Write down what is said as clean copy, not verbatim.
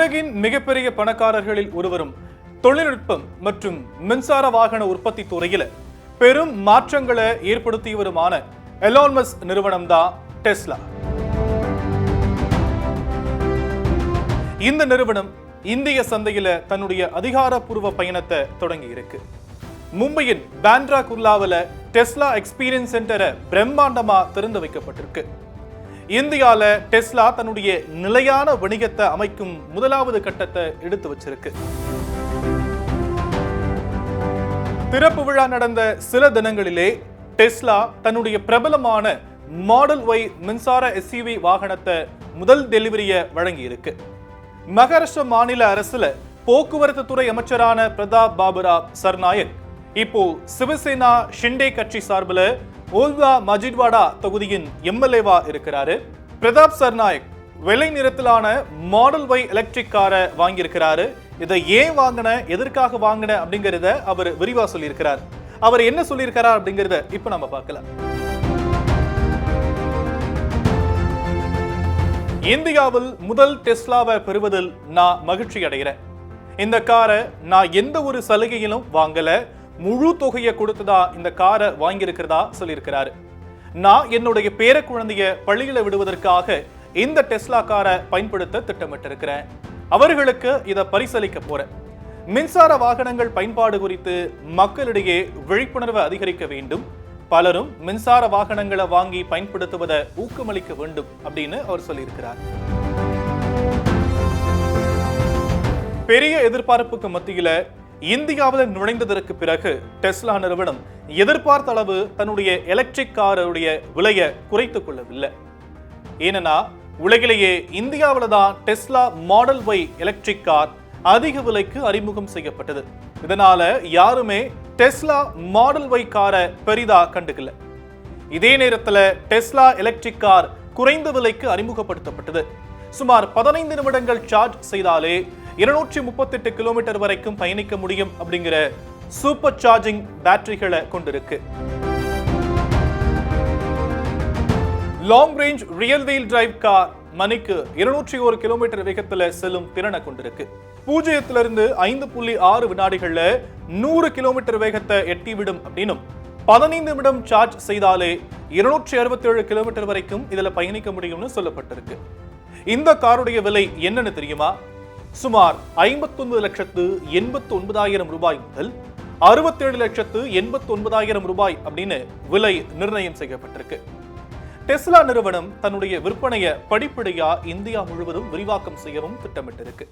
உலகின் மிகப்பெரிய பணக்காரர்களில் ஒருவரும் தொழில்நுட்பம் மற்றும் மின்சார வாகன உற்பத்தி துறையில் பெரும் மாற்றங்களை ஏற்படுத்தியவருமான எலான் மஸ்க் நிறுவனம் தான் டெஸ்லா. இந்த நிறுவனம் இந்திய சந்தையில தன்னுடைய அதிகாரப்பூர்வ பயணத்தை தொடங்கி இருக்கு. மும்பையின் பாண்ட்ரா குர்லாவில் டெஸ்லா எக்ஸ்பீரியன்ஸ் சென்டரை பிரம்மாண்டமா திறந்து வைக்கப்பட்டிருக்கு. இந்தியால டெஸ்லா தன்னுடைய நிலையான வணிகத்தை அமைக்கும் முதலாவது கட்டத்தை எடுத்து வச்சிருக்கு. திறப்பு விழா நடந்த சில தினங்களிலே டெஸ்லா தன்னுடைய பிரபலமான மாடல் ஒய் மின்சார எஸ்யூவி வாகனத்தை முதல் டெலிவரியை வழங்கி இருக்கு. மகாராஷ்டிர மாநில அரசுல போக்குவரத்து துறை அமைச்சரான பிரதாப் பாபுராவ் சர்நாயக் இப்போ சிவசேனா ஷிண்டே கட்சி சார்பில் ஓல்வா மஜிட்வாடா தொகுதியின் எம்எல்ஏவா இருக்கிறாரு. பிரதாப் சர்நாயக் வெள்ளை நிறத்திலான மாடல் ஒய் எலக்ட்ரிக் காரை வாங்கியிருக்கிறாரு. இதை ஏன் வாங்கின, எதற்காக வாங்கின அப்படிங்கிறத அவர் விரிவா சொல்லியிருக்கிறார். அவர் என்ன சொல்லியிருக்கிறார் அப்படிங்கிறத இப்ப நம்ம பார்க்கலாம். இந்தியாவில் முதல் டெஸ்லாவை பெறுவதில் நான் மகிழ்ச்சி அடைகிறேன். இந்த காரை நான் எந்த ஒரு சலுகையிலும் வாங்கல, முழு தொகையை கொடுத்ததா இந்த காரை வாங்கியிருக்கிறதா சொல்லியிருக்கிறாரு. நான் என்னுடைய பேர குழந்தைய பள்ளியில விடுவதற்காக இந்த டெஸ்லா காரை பயன்படுத்த திட்டமிட்டிருக்கிறேன். அவர்களுக்கு இதை பரிசளிக்க போறேன். மின்சார வாகனங்கள் பயன்பாடு குறித்து மக்களிடையே விழிப்புணர்வை அதிகரிக்க வேண்டும். பலரும் மின்சார வாகனங்களை வாங்கி பயன்படுத்துவதை ஊக்கமளிக்க வேண்டும் அப்படின்னு அவர் சொல்லியிருக்கிறார். பெரிய எதிர்பார்ப்புக்கு மத்தியில இந்தியாவில் நுழைந்ததற்கு பிறகு டெஸ்லா நிறுவனம் எதிர்பார்த்த அளவு தன்னுடைய எலக்ட்ரிக் காருடைய விலையை குறைத்துக் கொள்ளவில்லை. ஏனெனா உலகிலேயே இந்தியாவில் தான் Tesla model Y electric car அதிக விலைக்கு அறிமுகம் செய்யப்பட்டது. இதனால யாருமே டெஸ்லா மாடல் ஒய் காரை பெரிதா கண்டுக்கல. இதே நேரத்தில் டெஸ்லா எலக்ட்ரிக் கார் குறைந்த விலைக்கு அறிமுகப்படுத்தப்பட்டது. சுமார் 15 நிமிடங்கள் சார்ஜ் செய்தாலே 238 கிலோமீட்டர் வரைக்கும் பயணிக்க முடியும் அப்படிங்கிற சூப்பர் சார்ஜிங் பேட்டரிகளை கொண்டிருக்கு. Long range real wheel drive car மணிக்கு 201 கிலோமீட்டர் வேகத்தில் செல்லும் திறனை கொண்டிருக்கு. 0 5.6 வினாடிகள்ல 100 கிலோமீட்டர் வேகத்தை எட்டிவிடும் அப்படின்னும் 15 நிமிடம் சார்ஜ் செய்தாலே 267 கிலோமீட்டர் வரைக்கும் இதுல பயணிக்க முடியும்னு சொல்லப்பட்டிருக்கு. இந்த காருடைய விலை என்னன்னு தெரியுமா? சுமார் 59,89,000 ரூபாய் முதல் 67,89,000 ரூபாய் அப்படின்னு விலை நிர்ணயம் செய்யப்பட்டிருக்கு. டெஸ்லா நிறுவனம் தன்னுடைய விற்பனையை படிப்படியா இந்தியா முழுவதும் விரிவாக்கம் செய்யவும் திட்டமிட்டிருக்கு.